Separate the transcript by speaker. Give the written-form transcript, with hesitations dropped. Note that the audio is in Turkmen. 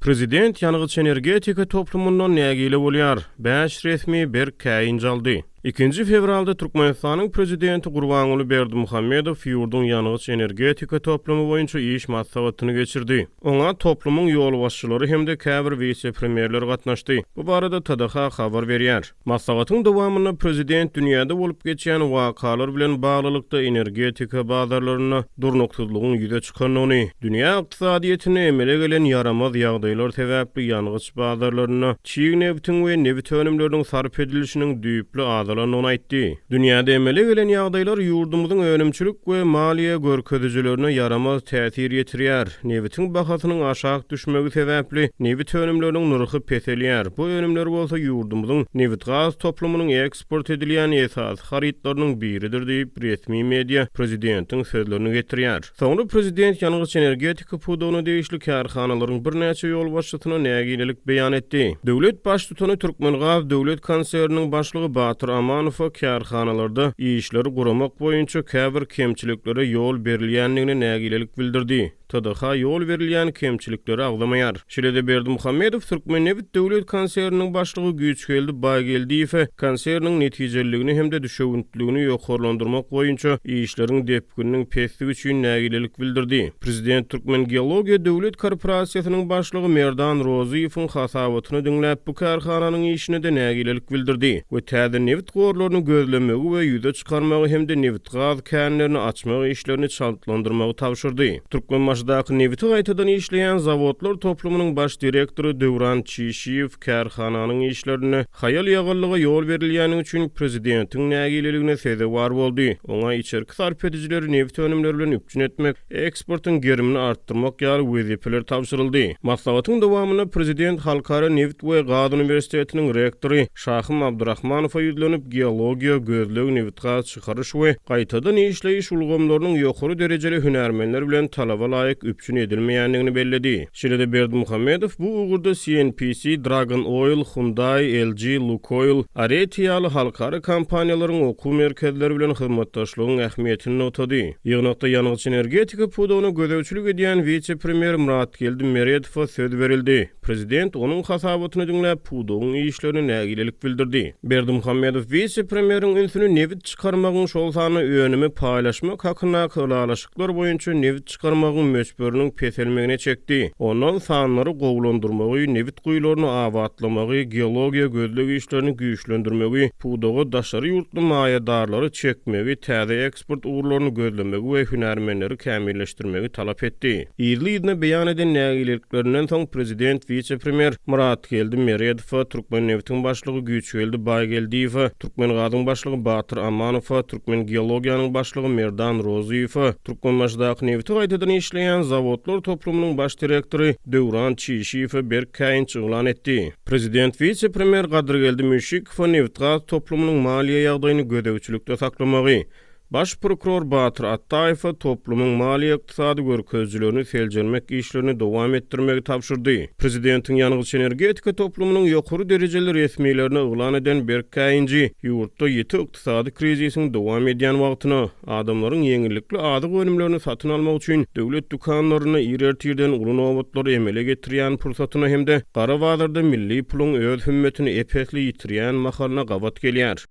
Speaker 1: Prezident ýanygyç energetika toplumundan nägile bolýar? 5 resmi bir käýin jaldy. 2 fevralda Türkmenistanyň prezidenti Gurbanuly Berdimuhammedow ýurdun ýanygyç energetika toplumy boýunça iş maslahatyny geçirdi. Oňa toplumyň ýol başçylary hemde käbir vice-premierler gatnaşdy. Bu barada TDH habar berýär. Maslahatyň dowamyna prezident dünýäde bolup geçýän wakalar bilen baglylykda energetika bazarlaryna durnuksyzlygyň ýüze çykanyny, dünýä ykdysadyýetyne emele gelen yaramaz ýagdaýlar sebäpli ýanygyç bazarlaryna çiğ neftin we neft önümleriniň sarf edilişiniň düýpli onu aýtdy. Dünýäde emele gelen ýagdaýlar ýurdumyzyň önümçilik we maliýe görkezijlerine yaramaz täsir ýetirýär. Neftiň bahasynyň aşağı düşmegi sebäpli neft önümleriniň nurky peselýär. Bu önümler bolsa ýurdumyzyň neft gaz toplumynyň eksport edilýän esas haritlarynyň biridir diýip resmi media prezidentiň sözlerini getirýär. Soňra prezident ýanygyç energetika pudugyny değişli kärhanalaryň bir näçe ýol başçysyna nägilelik beýan etdi. Döwlet baş tutany Türkmengaz döwlet konserniniň başlygy Batyr Amanow kärhanalarda işleri guramak boýunça käbir kemçiliklere ýol berilýändigine nägilelik bildirdi. TDH ýol berilýän kemçilikleri agdamaýar. Şeýle Berdimuhammedow Türkmenneft döwlet konserniniň başlygy Güýçgeldi Baýgeldiýew konserniň netijeligini hemde düşegüntligini ýokarlandyrmak boýunça işleriň depküniniň pesligi üçin nägilelik bildirdi. Prezident Türkmen Geologiýa döwlet korporasiýasynyň başlygy Merdan Roziýewiň hasabatyny dinläp bu kärhananyň işine de nägilelik bildirdi we täze neft gorlaryny gözlemegi we ýüze çykarmagy hemde neft gaz känlerini açmagy işlerini çaltlandyrmagy tapşyrdy. Türkmenmaşdaky nefti gaýtadan işleýän zawodlar toplumynyň baş direktory Döwran Çişiýew kärhananyň işlerini haýal ýagyllyga ýol berilýäni üçin prezidentiň nägileligine sebäp boldy. Oňa içerki sarf edijileri neft önümleri bilen üpçün etmek, eksportyň gerimini artdyrmak ýaly wezipeler tapşyryldy. Maslahatyň dowamyna prezident Halkara Neft we Gaz Universitetiniň rektory Şahym Abdurrahmanowa ýüzlenip geologiýa, gözleg, neft gaz çykaryş we gaýtadan işleýiş ulgamlarynyň ýokary derejeli hünärmenler bilen talaba laýyk üpçün edilmeýändigini belledi. Şeýle Berdimuhammedow bu ugurda CNPC, Dragon Oil, Hyundai, LG, Lukoil, Areti ýaly halkara kompaniýalaryň okuw merkezleri bilen hyzmatdaşlygyň ähmiýetini notady. Ýygnakda ýanygyç energetika pudugyna gözewçilik edýän vice-premier Muratgeldi Meredowa söz berildi. Prezident onuň hasabatyny dinläp pudugyň işlerini nägilelik bildirdi. Berdimuhammedow vice-premieriň ünsüni neft çykarmagyň şol sany öňümi paýlaşmak hakyna kılalaşyklar boýunça neft çykarmagyň möçberiniň peselmegine çekdi. Ondan sanlary gowlandyrmagy, neft guýlaryny abatlamagy, geologiýa gözlegi işlerini güýçlendirmegi, pudugy daşary ýurtly maýadarlary çekmegi, täze eksport uğurlaryny gözlemegi we hünärmenleri kämilleşdirmegi talap etdi. Ýyly beýan eden nägileliklerinden soň prezident vice-premier Muratgeldi Meredow, Türkmenneftiň başlygy Güýçgeldi Baýgeldiýew, Türkmengazyň başlygy Batyr Amanow, Türkmen geologiýanyň başlygy Merdan Roziýew, Türkmenmaşdaky nefti gaýtadan işleýän zawodlar toplumynyň baş direktory Döwran Çişiýew bir käýin çygylan etdi. Prezident vice-premier Gadyrgeldi Müşikow neft gaz toplumynyň maliýe ýagdaýyny gözewçilikde saklamagy, Baş prokuror Batyr Attaýew toplumyň maliýe ykdysady görkezjilerini seljermek işlerini dowam etdirmegi tapşyrdy. Prezidentiň ýanygyç energetika toplumynyň ýokary derejeli resmiýlerini oglan eden bir käýinji ýurtda ýeti ykdysady krizisiň dowam edýän wagtyna adamlaryň ýeňillikli adyk önümlerini satyn almak üçin döwlet dukanlaryny ýertirden uly nowatlary emele getirýän pursatyna hemde gara bazarda milli puluň öz hümmetini epesli ýitirýän mahalna gabat gelýär.